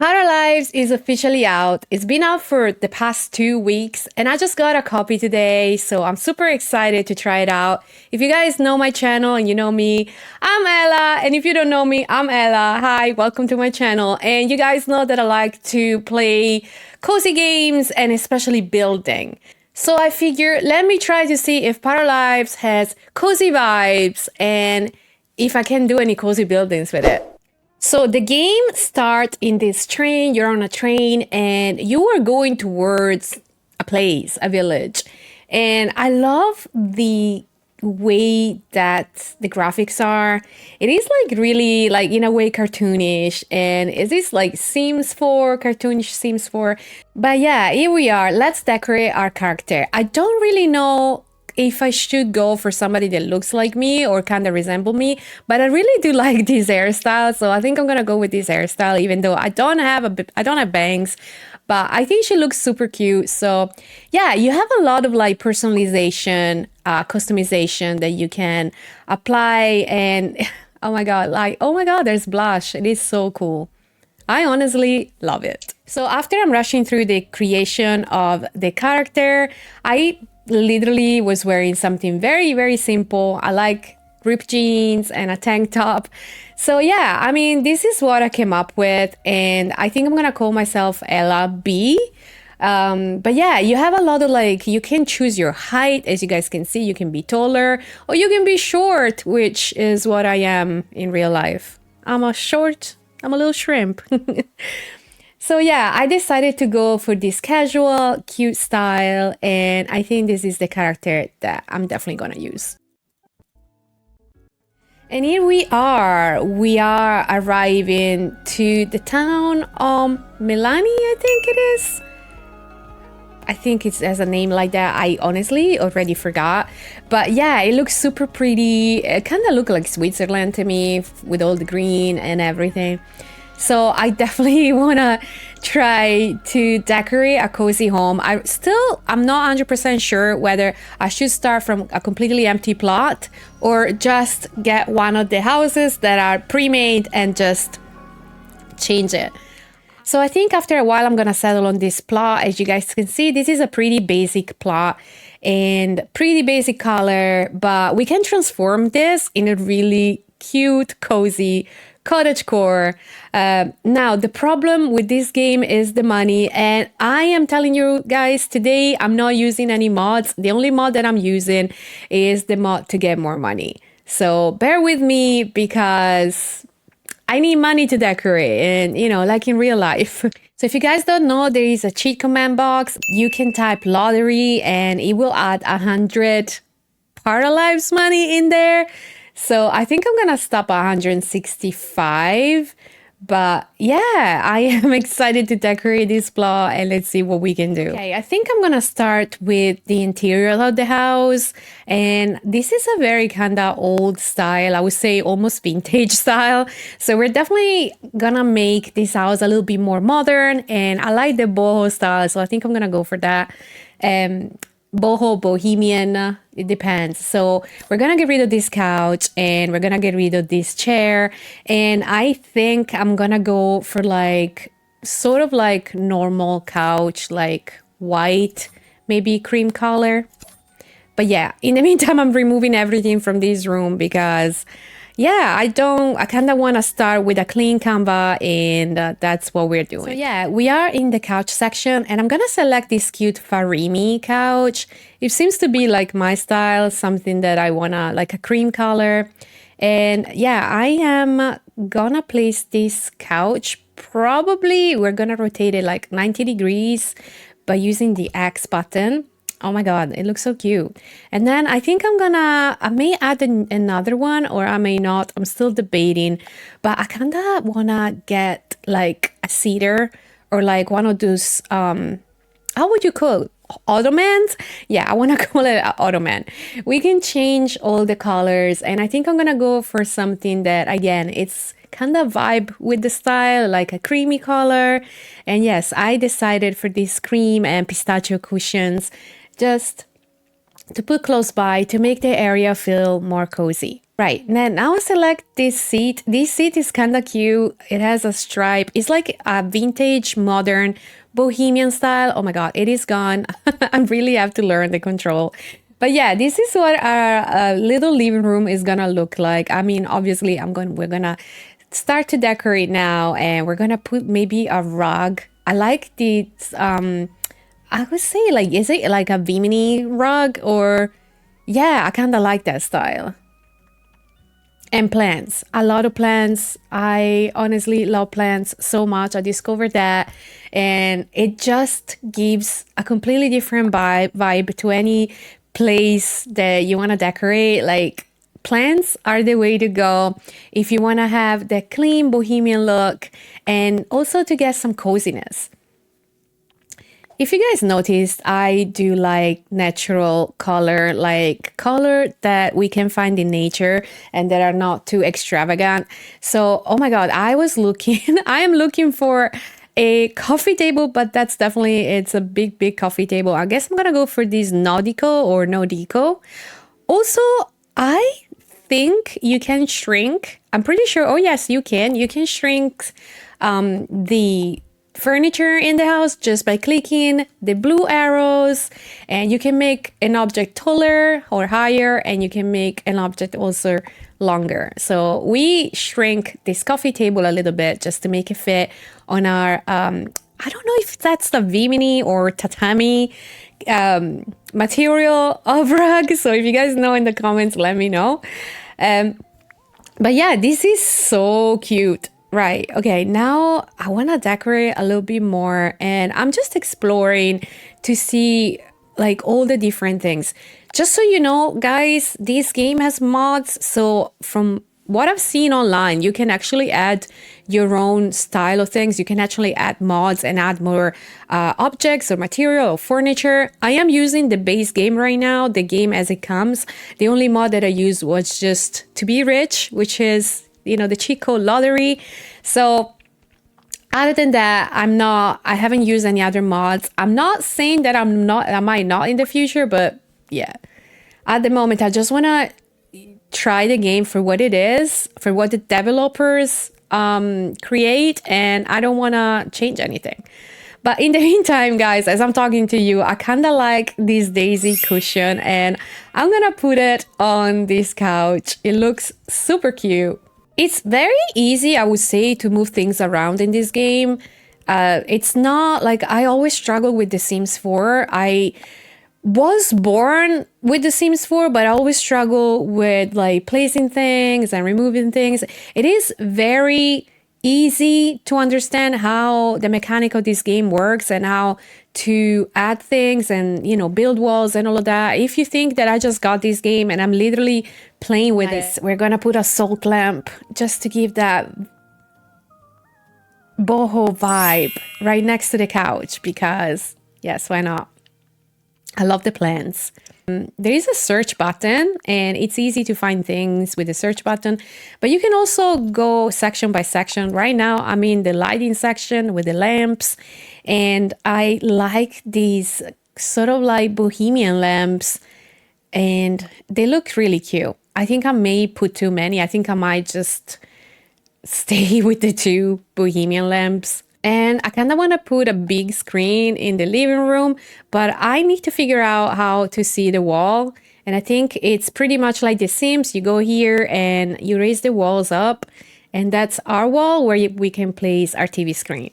Paralives is officially out. It's been out for the past 2 weeks, and I just got a copy today, so I'm super excited to try it out. If you guys know my channel and you know me, I'm Ella, and if you don't know me, I'm Ella. Hi, welcome to my channel. And you guys know that I like to play cozy games and especially building. So I figure let me try to see if Paralives has cozy vibes and if I can do any cozy buildings with it. So the game starts in this train. You're on a train and you are going towards a place, a village. And I love the way that the graphics are. It is like really like in a way cartoonish, and it is like Sims 4, cartoonish Sims 4. But yeah, here we are. Let's decorate our character. I don't really know if I should go for somebody that looks like me or kind of resemble me, but I really do like this hairstyle, so I think I'm gonna go with this hairstyle, even though I don't have bangs, but I think she looks super cute. So yeah, you have a lot of like personalization, customization that you can apply, and oh my god, there's blush. It is so cool. I honestly love it. So after I'm rushing through the creation of the character, I literally was wearing something very, very simple. I like ripped jeans and a tank top. So yeah, I mean, this is what I came up with, and I think I'm gonna call myself Ella B. But yeah, you have a lot of like, you can choose your height. As you guys can see, you can be taller or you can be short, which is what I am in real life. I'm a little shrimp. So yeah, I decided to go for this casual, cute style, and I think this is the character that I'm definitely gonna use. And here we are. We are arriving to the town of Milani, I think it is. I think it has a name like that. I honestly already forgot. But yeah, it looks super pretty. It kind of looks like Switzerland to me with all the green and everything. So I definitely want to try to decorate a cozy home. I'm not 100% sure whether I should start from a completely empty plot or just get one of the houses that are pre-made and just change it. So I think after a while, I'm going to settle on this plot. As you guys can see, this is a pretty basic plot and pretty basic color, but we can transform this in a really cute, cozy cottagecore. Now, the problem with this game is the money, and I am telling you guys today, I'm not using any mods. The only mod that I'm using is the mod to get more money. So bear with me because I need money to decorate and, like in real life. So if you guys don't know, there is a cheat command box. You can type lottery and it will add 100 Paralives money in there. So I think I'm gonna stop at 165. But yeah, I am excited to decorate this plot and let's see what we can do. Okay, I think I'm gonna start with the interior of the house. And this is a very kind of old style, I would say almost vintage style. So we're definitely gonna make this house a little bit more modern, and I like the boho style, so I think I'm gonna go for that. Boho, bohemian, it depends. So we're gonna get rid of this couch and we're gonna get rid of this chair, and I think I'm gonna go for like sort of like normal couch, like white, maybe cream color. But yeah, in the meantime, I'm removing everything from this room because yeah, I kind of want to start with a clean Canva, and that's what we're doing. So yeah, we are in the couch section, and I'm going to select this cute Farimi couch. It seems to be like my style, something that I want to, like a cream color. And yeah, I am going to place this couch. Probably we're going to rotate it like 90 degrees by using the X button. Oh my god, it looks so cute. And then I think I may add another one or I may not. I'm still debating, but I kind of want to get like a cedar or like one of those, how would you call it? Ottomans? Yeah, I want to call it an ottoman. We can change all the colors, and I think I'm going to go for something that, again, it's kind of vibe with the style, like a creamy color. And yes, I decided for these cream and pistachio cushions just to put close by to make the area feel more cozy. Right, now select this seat. This seat is kind of cute. It has a stripe. It's like a vintage, modern, bohemian style. Oh my God, it is gone. I really have to learn the control. But yeah, this is what our little living room is gonna look like. I mean, obviously, we're gonna start to decorate now, and we're gonna put maybe a rug. I like the I would say like, is it like a Vimini rug or yeah, I kind of like that style. And plants, a lot of plants. I honestly love plants so much. I discovered that, and it just gives a completely different vibe to any place that you want to decorate. Like plants are the way to go if you want to have that clean bohemian look and also to get some coziness. If you guys noticed, I do like natural color, like color that we can find in nature and that are not too extravagant. So, oh my God, I was looking, I am looking for a coffee table, but that's definitely, it's a big, big coffee table. I guess I'm gonna go for this Naudico or Nodico. Also, I think you can shrink. I'm pretty sure, oh yes, you can. You can shrink the furniture in the house just by clicking the blue arrows, and you can make an object taller or higher, and you can make an object also longer. So we shrink this coffee table a little bit just to make it fit on our I don't know if that's the Vimini or tatami material of rug. So if you guys know in the comments, let me know. But yeah, this is so cute. Right. Okay. Now I want to decorate a little bit more, and I'm just exploring to see like all the different things. Just so you know, guys, this game has mods. So from what I've seen online, you can actually add your own style of things. You can actually add mods and add more objects or material or furniture. I am using the base game right now, the game as it comes. The only mod that I used was just to be rich, which is, you know, the cheat code lottery. So other than that, I haven't used any other mods. I'm not saying that I might not in the future, but yeah, at the moment, I just want to try the game for what it is, for what the developers create, and I don't want to change anything. But in the meantime, guys, as I'm talking to you, I kind of like this daisy cushion, and I'm gonna put it on this couch. It looks super cute. It's very easy, I would say, to move things around in this game. It's not like I always struggle with The Sims 4. I was born with The Sims 4, but I always struggle with like placing things and removing things. It is very easy to understand how the mechanic of this game works and how to add things and, you know, build walls and all of that. If you think that I just got this game and I'm literally playing with it, we're gonna put a salt lamp just to give that boho vibe right next to the couch because yes, why not? I love the plants. There is a search button, and it's easy to find things with the search button, but you can also go section by section. Right now, I'm in the lighting section with the lamps, and I like these sort of like bohemian lamps, and they look really cute. I think I may put too many. I think I might just stay with the two bohemian lamps. And I kind of want to put a big screen in the living room, but I need to figure out how to see the wall. And I think it's pretty much like The Sims. You go here and you raise the walls up, and that's our wall where we can place our TV screen.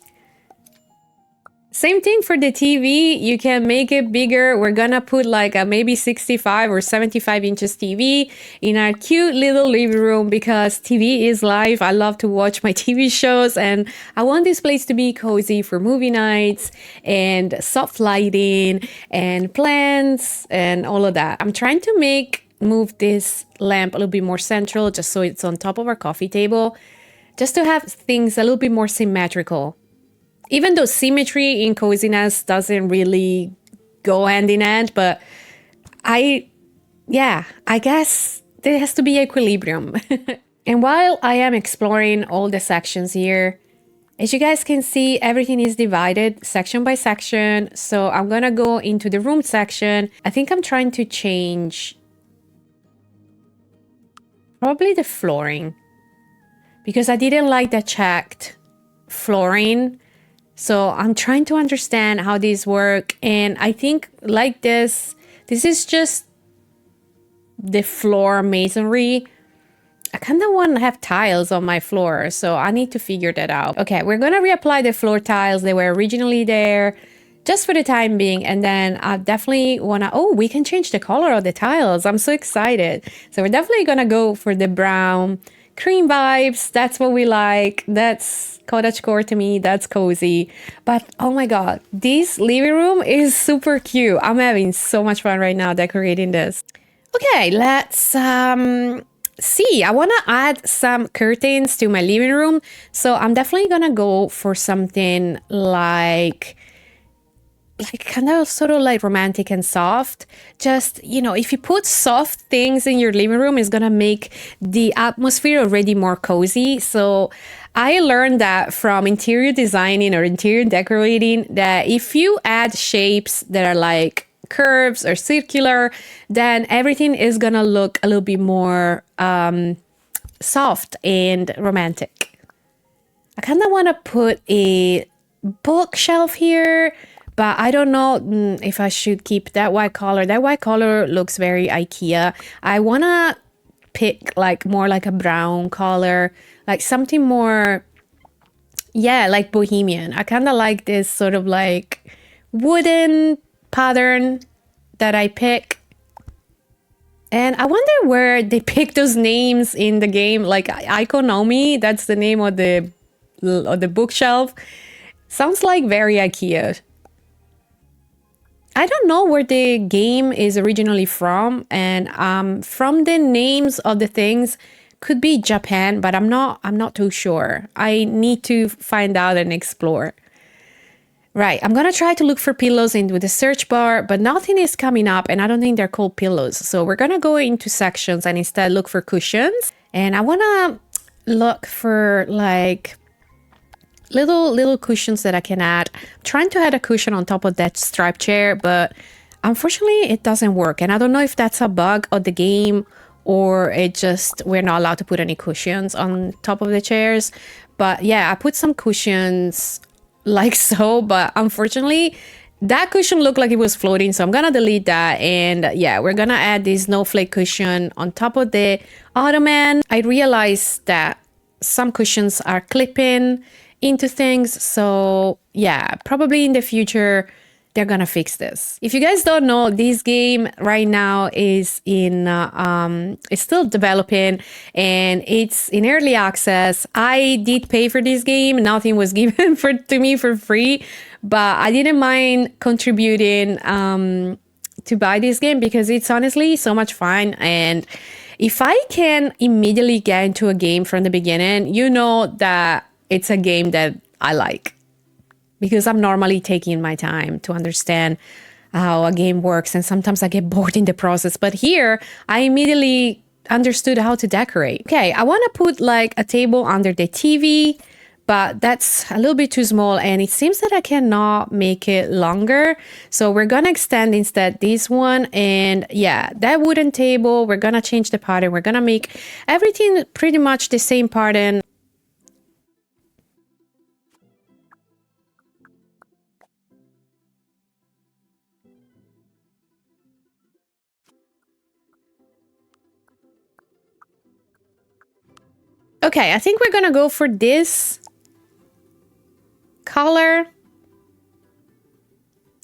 Same thing for the TV. You can make it bigger. We're gonna put like a maybe 65 or 75 inches TV in our cute little living room because TV is life. I love to watch my TV shows, and I want this place to be cozy for movie nights and soft lighting and plants and all of that. I'm trying to move this lamp a little bit more central just so it's on top of our coffee table, just to have things a little bit more symmetrical. Even though symmetry in coziness doesn't really go hand in hand, but I guess there has to be equilibrium. And while I am exploring all the sections here, as you guys can see, everything is divided section by section. So I'm gonna go into the room section. I think I'm trying to change Probably the flooring, because I didn't like the checked flooring. So I'm trying to understand how these work. And I think like this is just the floor masonry. I kind of want to have tiles on my floor, so I need to figure that out. Okay, we're going to reapply the floor tiles. They were originally there just for the time being. And then I definitely want to, oh, we can change the color of the tiles. I'm so excited. So we're definitely going to go for the brown cream vibes. That's what we like. That's cottagecore to me. That's cozy. But oh my God, this living room is super cute. I'm having so much fun right now decorating this. Okay, let's see. I want to add some curtains to my living room. So I'm definitely going to go for something like kind of sort of like romantic and soft. Just, you know, if you put soft things in your living room, it's gonna make the atmosphere already more cozy. So I learned that from interior designing or interior decorating, that if you add shapes that are like curves or circular, then everything is gonna look a little bit more soft and romantic. I kind of want to put a bookshelf here, but I don't know if I should keep that white color. That white color looks very IKEA. I want to pick like more like a brown color, like something more, yeah, like bohemian. I kind of like this sort of like wooden pattern that I pick. And I wonder where they pick those names in the game, like Ikonomi, that's the name of the bookshelf. Sounds like very IKEA. I don't know where the game is originally from, and from the names of the things, could be Japan, but I'm not too sure. I need to find out and explore. Right, I'm gonna try to look for pillows into the search bar, but nothing is coming up, and I don't think they're called pillows. So we're gonna go into sections and instead look for cushions. And I wanna look for like little cushions that I can add. I'm trying to add a cushion on top of that striped chair, but unfortunately it doesn't work. And I don't know if that's a bug of the game or it just, we're not allowed to put any cushions on top of the chairs. But yeah, I put some cushions like so, but unfortunately that cushion looked like it was floating, so I'm gonna delete that. And yeah, we're gonna add this snowflake cushion on top of the ottoman. I realized that some cushions are clipping into things, so yeah, probably in the future they're gonna fix this. If you guys don't know, this game right now is in it's still developing and it's in early access. I did pay for this game. Nothing was given to me for free, but I didn't mind contributing to buy this game because it's honestly so much fun. And if I can immediately get into a game from the beginning, you know that it's a game that I like, because I'm normally taking my time to understand how a game works, and sometimes I get bored in the process. But here, I immediately understood how to decorate. Okay, I want to put like a table under the TV, but that's a little bit too small, and it seems that I cannot make it longer. So we're gonna extend instead this one, and yeah, that wooden table, we're gonna change the pattern. We're gonna make everything pretty much the same pattern. Okay, I think we're gonna go for this color.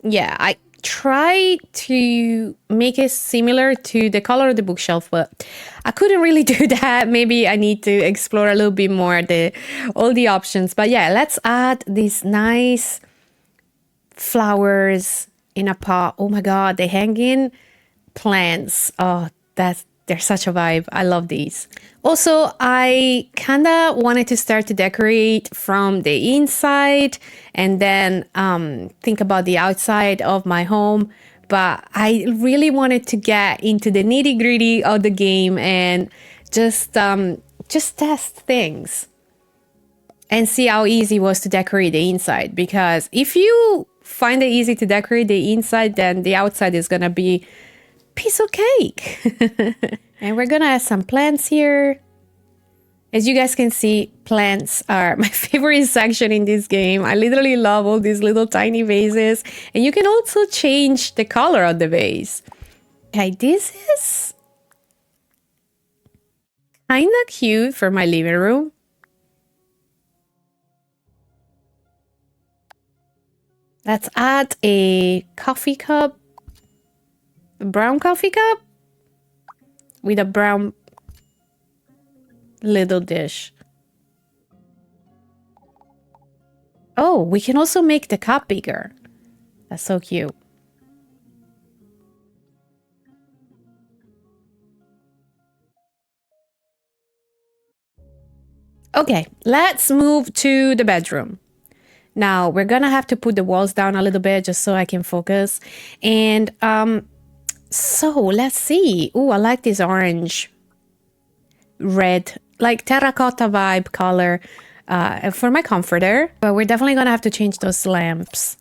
Yeah, I try to make it similar to the color of the bookshelf, but I couldn't really do that. Maybe I need to explore a little bit more all the options. But yeah, let's add these nice flowers in a pot. Oh my God, the hanging plants. Oh, they're such a vibe. I love these. Also, I kind of wanted to start to decorate from the inside and then think about the outside of my home. But I really wanted to get into the nitty gritty of the game and just test things and see how easy it was to decorate the inside. Because if you find it easy to decorate the inside, then the outside is gonna be piece of cake. And we're gonna add some plants here. As you guys can see, plants are my favorite section in this game. I literally love all these little tiny vases. And you can also change the color of the vase. Okay, this is kind of cute for my living room. Let's add a coffee cup, a brown coffee cup with a brown little dish. Oh, we can also make the cup bigger. That's so cute. Okay, let's move to the bedroom. Now, we're gonna have to put the walls down a little bit just so I can focus. And so let's see. Oh, I like this orange, red, like terracotta vibe color for my comforter. But we're definitely gonna have to change those lamps.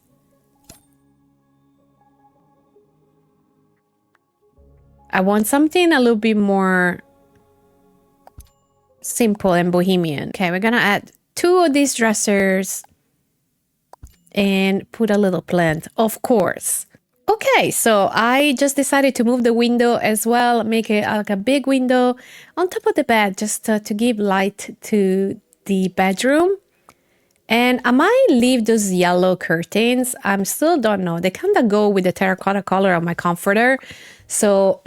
I want something a little bit more simple and bohemian. Okay, we're gonna add 2 of these dressers and put a little plant, of course. Okay, so I just decided to move the window as well, make it like a big window on top of the bed just to give light to the bedroom. And I might leave those yellow curtains. I still don't know. They kind of go with the terracotta color of my comforter. So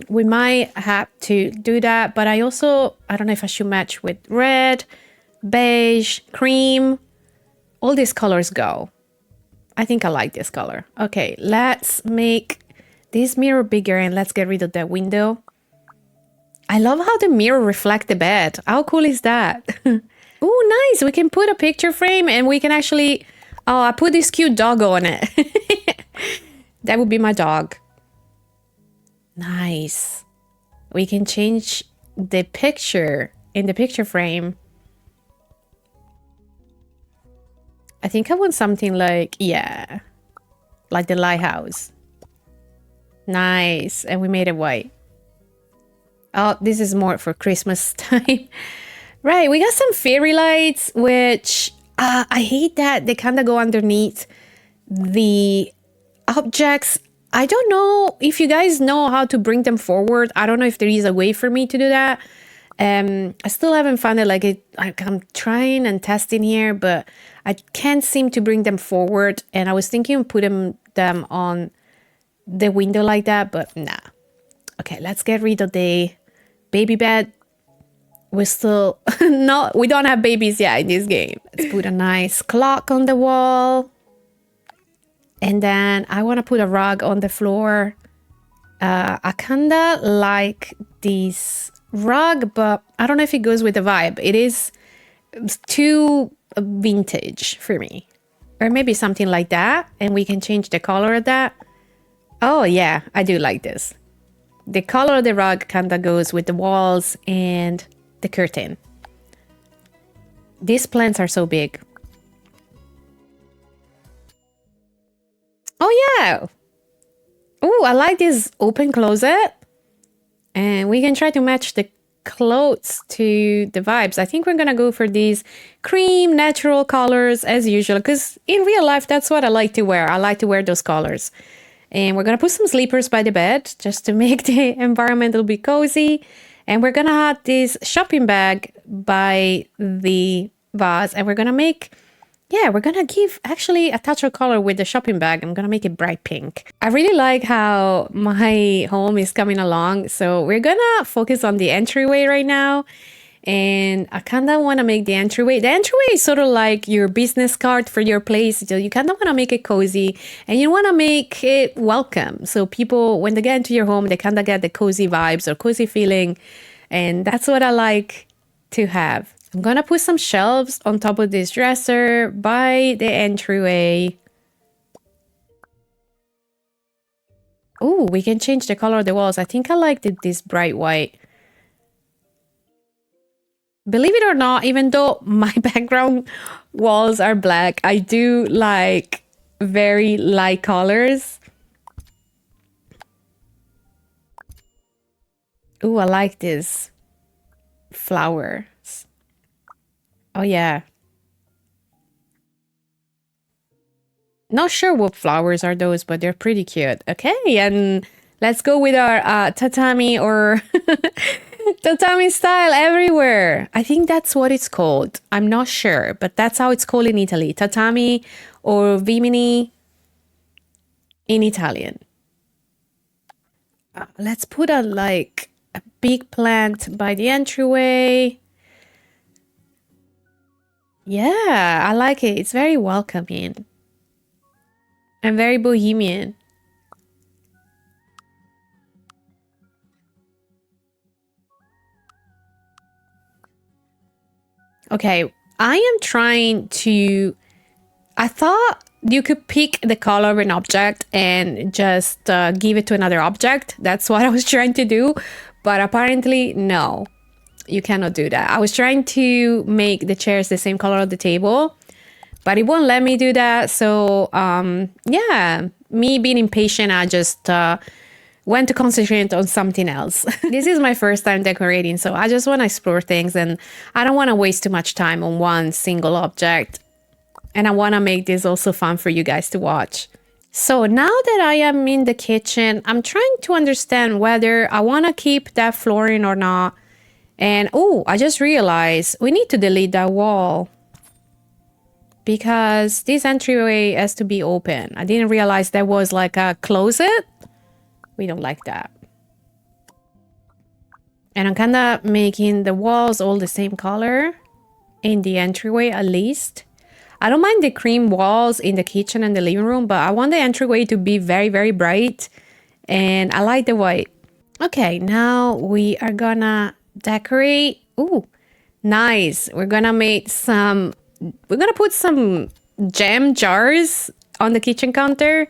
we might have to do that. But I don't know if I should match with red, beige, cream. All these colors go. I think I like this color. Okay, let's make this mirror bigger and let's get rid of that window. I love how the mirror reflects the bed. How cool is that? Oh, nice. We can put a picture frame and we can actually... Oh, I put this cute dog on it. That would be my dog. Nice. We can change the picture in the picture frame. I think I want something like, yeah, like the lighthouse. Nice. And we made it white. Oh, this is more for Christmas time. Right, we got some fairy lights, which I hate that they kind of go underneath the objects. I don't know if you guys know how to bring them forward. I don't know if there is a way for me to do that. I still haven't found it. I'm trying and testing here, but I can't seem to bring them forward. And I was thinking of putting them on the window like that, but nah. Okay, let's get rid of the baby bed. We're still we don't have babies yet in this game. Let's put a nice clock on the wall. And then I want to put a rug on the floor. I kind of like this rug, but I don't know if it goes with the vibe. It is too vintage for me. Or maybe something like that. And we can change the color of that. Oh yeah, I do like this. The color of the rug kind of goes with the walls and the curtain. These plants are so big. Oh yeah. Oh, I like this open closet. And we can try to match the clothes to the vibes. I think we're gonna go for these cream natural colors as usual, because in real life that's what I like to wear. I like to wear those colors. And we're gonna put some sleepers by the bed just to make the environment a little bit cozy. And we're gonna have this shopping bag by the vase, and we're gonna give actually a touch of color with the shopping bag. I'm gonna make it bright pink. I really like how my home is coming along. So we're gonna focus on the entryway right now. And I kind of want to make the entryway. The entryway is sort of like your business card for your place. So you kind of want to make it cozy and you want to make it welcome. So people, when they get into your home, they kind of get the cozy vibes or cozy feeling. And that's what I like to have. I'm going to put some shelves on top of this dresser by the entryway. Oh, we can change the color of the walls. I think I like this bright white. Believe it or not, even though my background walls are black, I do like very light colors. Ooh, I like this flowers. Oh yeah. Not sure what flowers are those, but they're pretty cute. Okay, and let's go with our tatami or tatami style everywhere. I think that's what it's called. I'm not sure, but that's how it's called in Italy. Tatami or vimini in Italian. Let's put a big plant by the entryway. Yeah, I like it. It's very welcoming and very bohemian. Okay, I am trying to. I thought you could pick the color of an object and just give it to another object. That's what I was trying to do. But apparently, no, you cannot do that. I was trying to make the chairs the same color of the table, but it won't let me do that. So, yeah, me being impatient, I just went to concentrate on something else. This is my first time decorating, so I just want to explore things and I don't want to waste too much time on one single object. And I want to make this also fun for you guys to watch. So now that I am in the kitchen, I'm trying to understand whether I want to keep that flooring or not. And oh, I just realized we need to delete that wall because this entryway has to be open. I didn't realize there was like a closet. We don't like that. And I'm kind of making the walls all the same color in the entryway at least. I don't mind the cream walls in the kitchen and the living room, but I want the entryway to be very, very bright. And I like the white. Okay, now we are gonna decorate. Ooh, nice. We're gonna put some jam jars on the kitchen counter.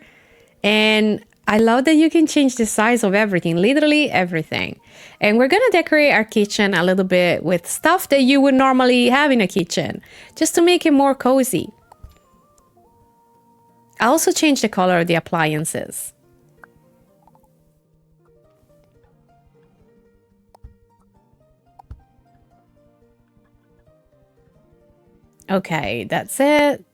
And I love that you can change the size of everything, literally everything. And we're gonna decorate our kitchen a little bit with stuff that you would normally have in a kitchen, just to make it more cozy. I also changed the color of the appliances. Okay, that's it.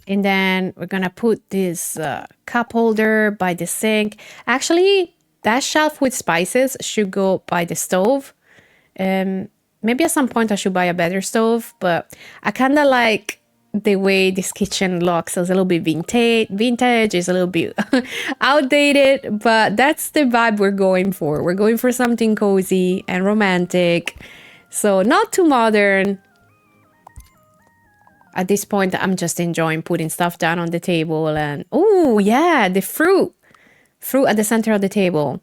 And then we're gonna put this cup holder by the sink. Actually, that shelf with spices should go by the stove. Maybe at some point I should buy a better stove, but I kind of like the way this kitchen looks. It's a little bit vintage, it's a little bit outdated, but that's the vibe we're going for. We're going for something cozy and romantic. So not too modern. At this point, I'm just enjoying putting stuff down on the table and, oh yeah, the fruit at the center of the table.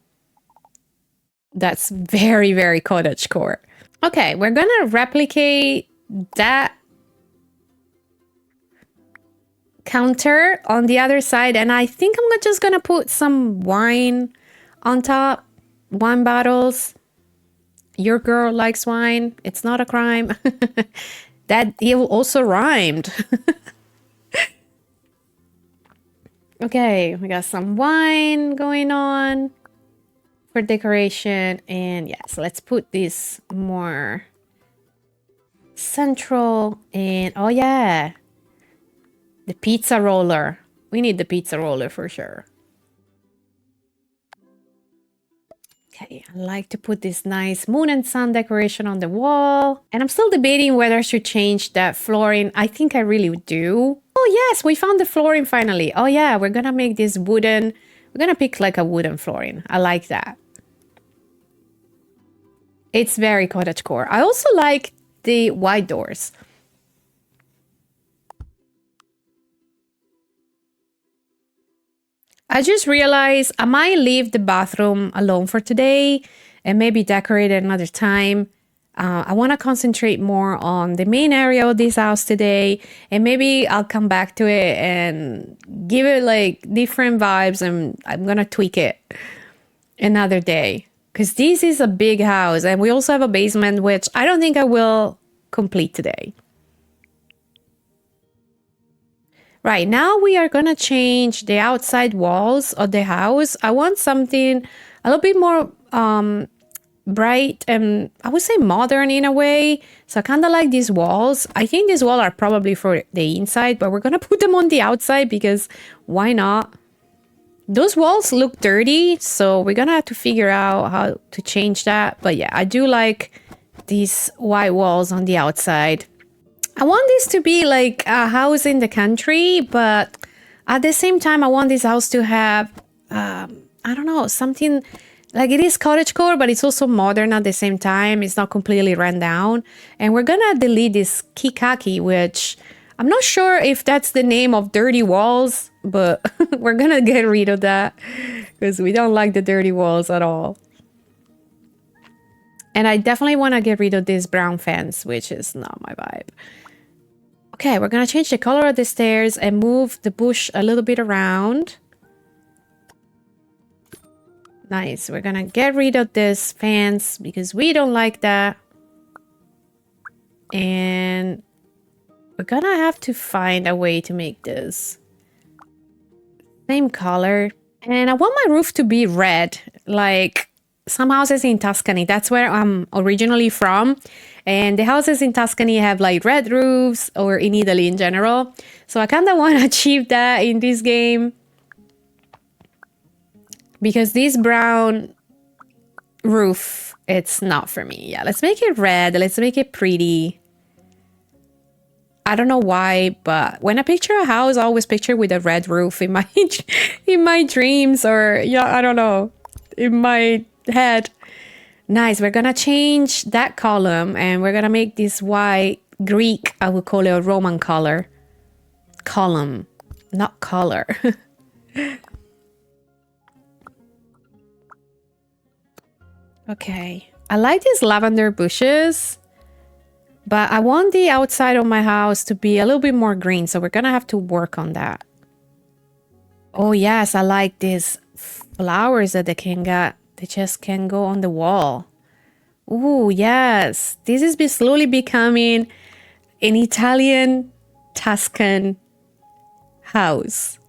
That's very, very cottagecore. Okay, we're gonna replicate that counter on the other side, and I think I'm just gonna put some wine on top, wine bottles. Your girl likes wine. It's not a crime. That you also rhymed. Okay, we got some wine going on for decoration. And yes, let's put this more central. And oh yeah, the pizza roller. We need the pizza roller for sure. Okay, I like to put this nice moon and sun decoration on the wall. And I'm still debating whether I should change that flooring. I think I really do. Oh yes, we found the flooring finally. Oh yeah, we're gonna make this wooden. We're gonna pick like a wooden flooring. I like that. It's very cottagecore. I also like the white doors. I just realized I might leave the bathroom alone for today and maybe decorate it another time. I want to concentrate more on the main area of this house today, and maybe I'll come back to it and give it like different vibes, and I'm gonna tweak it another day because this is a big house and we also have a basement, which I don't think I will complete today. Right, now we are gonna change the outside walls of the house. I want something a little bit more bright and I would say modern in a way. So I kind of like these walls. I think these walls are probably for the inside, but we're gonna put them on the outside because why not? Those walls look dirty, so we're gonna have to figure out how to change that. But yeah, I do like these white walls on the outside. I want this to be like a house in the country, but at the same time, I want this house to have, I don't know, something like it is cottagecore, but it's also modern at the same time. It's not completely run down. And we're gonna delete this kikaki, which I'm not sure if that's the name of dirty walls, but we're gonna get rid of that because we don't like the dirty walls at all. And I definitely want to get rid of this brown fence, which is not my vibe. Okay, we're gonna change the color of the stairs and move the bush a little bit around. Nice. We're gonna get rid of this fence because we don't like that. And we're gonna have to find a way to make this same color. And I want my roof to be red, like some houses in Tuscany. That's where I'm originally from. And the houses in Tuscany have like red roofs, or in Italy in general. So I kind of want to achieve that in this game. Because this brown roof, it's not for me. Yeah, let's make it red. Let's make it pretty. I don't know why, but when I picture a house, I always picture with a red roof in my in my dreams, or yeah, I don't know, in my head. Nice. We're gonna change that column and we're gonna make this white Greek, I would call it a Roman color. Column, not color. Okay. I like these lavender bushes, but I want the outside of my house to be a little bit more green, so we're gonna have to work on that. Oh yes, I like these flowers that they can get. They just can go on the wall. Ooh, yes. This is slowly becoming an Italian Tuscan house.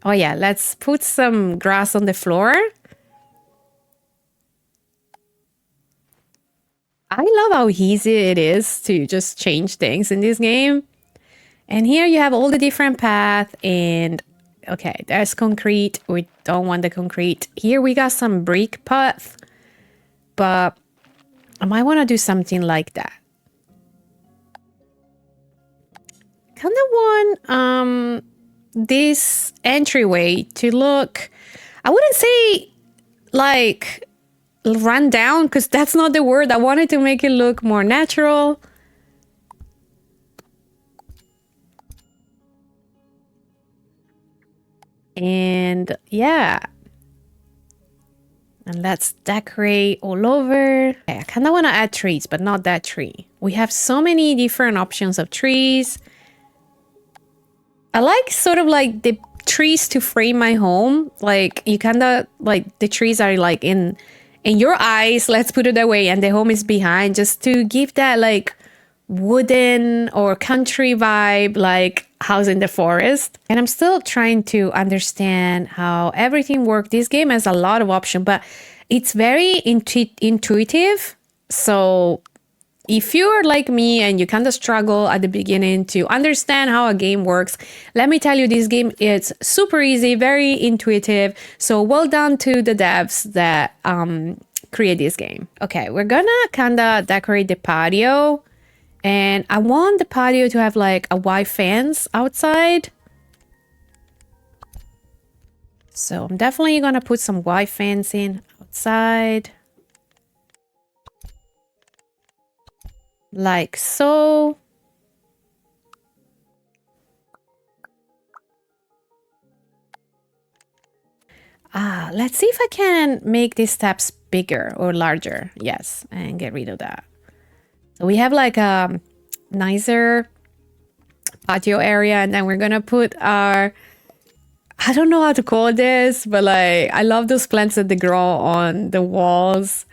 Oh yeah, let's put some grass on the floor. I love how easy it is to just change things in this game. And here you have all the different paths and okay, there's concrete. We don't want the concrete. Here we got some brick path, but I might want to do something like that. Kind of want this entryway to look, I wouldn't say like run down because that's not the word. I wanted to make it look more natural. And yeah. And let's decorate all over. Okay, I kind of want to add trees, but not that tree. We have so many different options of trees. I like sort of like the trees to frame my home. Like you kind of like the trees are like in your eyes, let's put it that way, and the home is behind, just to give that like wooden or country vibe, like house in the forest. And I'm still trying to understand how everything works. This game has a lot of options, but it's very intuitive. So if you're like me and you kind of struggle at the beginning to understand how a game works, let me tell you, this game is super easy, very intuitive. So well done to the devs that create this game. Okay, we're gonna kind of decorate the patio. And I want the patio to have like a white fence outside. So I'm definitely gonna put some white fencing outside. Like so. Let's see if I can make these steps bigger or larger. Yes, and get rid of that. So we have like a nicer patio area, and then we're gonna put our, I don't know how to call this, but like I love those plants that they grow on the walls.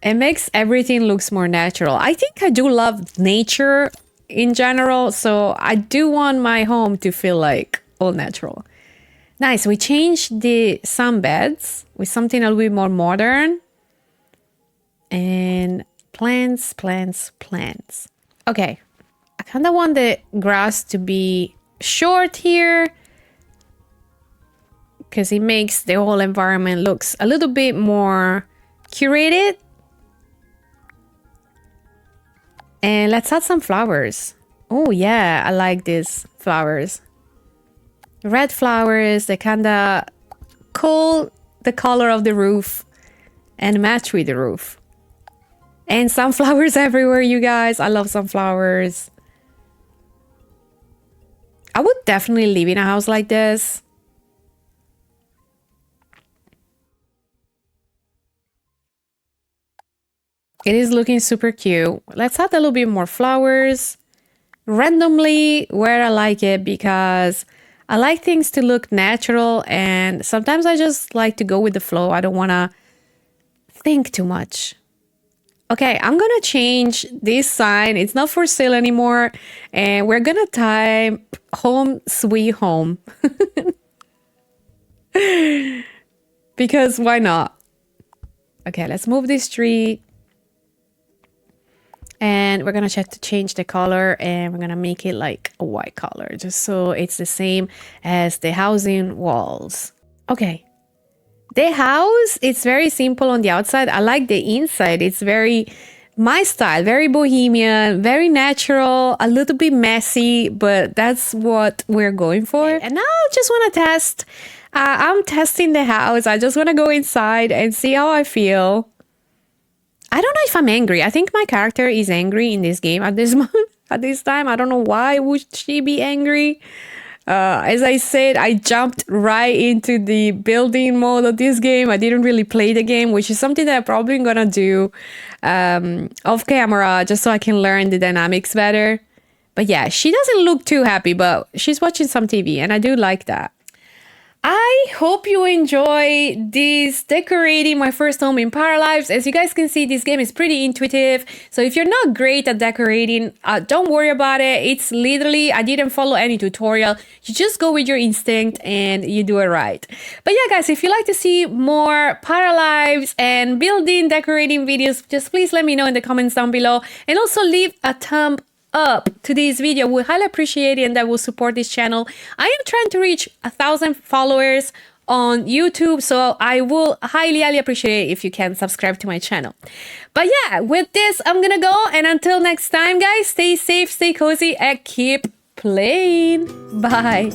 It makes everything looks more natural. I think I do love nature in general, so I do want my home to feel like all natural. Nice. We changed the sunbeds with something a little bit more modern. And plants, plants, plants. Okay. I kind of want the grass to be short here because it makes the whole environment looks a little bit more curated. And let's add some flowers. Oh yeah, I like these flowers. Red flowers, they kind of cool the color of the roof and match with the roof. And sunflowers everywhere, you guys. I love sunflowers. I would definitely live in a house like this. It is looking super cute. Let's add a little bit more flowers. Randomly where I like it because I like things to look natural and sometimes I just like to go with the flow. I don't want to think too much. Okay, I'm gonna change this sign. It's not for sale anymore. And we're gonna type home sweet home. Because why not? Okay, let's move this tree. And we're gonna check to change the color and we're gonna make it like a white color just so it's the same as the housing walls. Okay. The house, it's very simple on the outside. I like the inside. It's very my style, very bohemian, very natural, a little bit messy, but that's what we're going for. And now I just want to test. I'm testing the house. I just want to go inside and see how I feel. I don't know if I'm angry. I think my character is angry in this game at this moment, at this time. I don't know why would she be angry. As I said, I jumped right into the building mode of this game. I didn't really play the game, which is something that I'm probably gonna do off camera just so I can learn the dynamics better. But yeah, she doesn't look too happy, but she's watching some TV and I do like that. I hope you enjoy this decorating my first home in Paralives. As you guys can see, this game is pretty intuitive. So if you're not great at decorating, don't worry about it. It's literally, I didn't follow any tutorial. You just go with your instinct and you do it right. But yeah, guys, if you like to see more Paralives and building, decorating videos, just please let me know in the comments down below. And also leave a thumb up to this video. We highly appreciate it and that will support this channel. I am trying to reach 1,000 followers on YouTube, so I will highly appreciate it if you can subscribe to my channel. But yeah, with this I'm gonna go, and until next time guys, stay safe, stay cozy, and keep playing. Bye.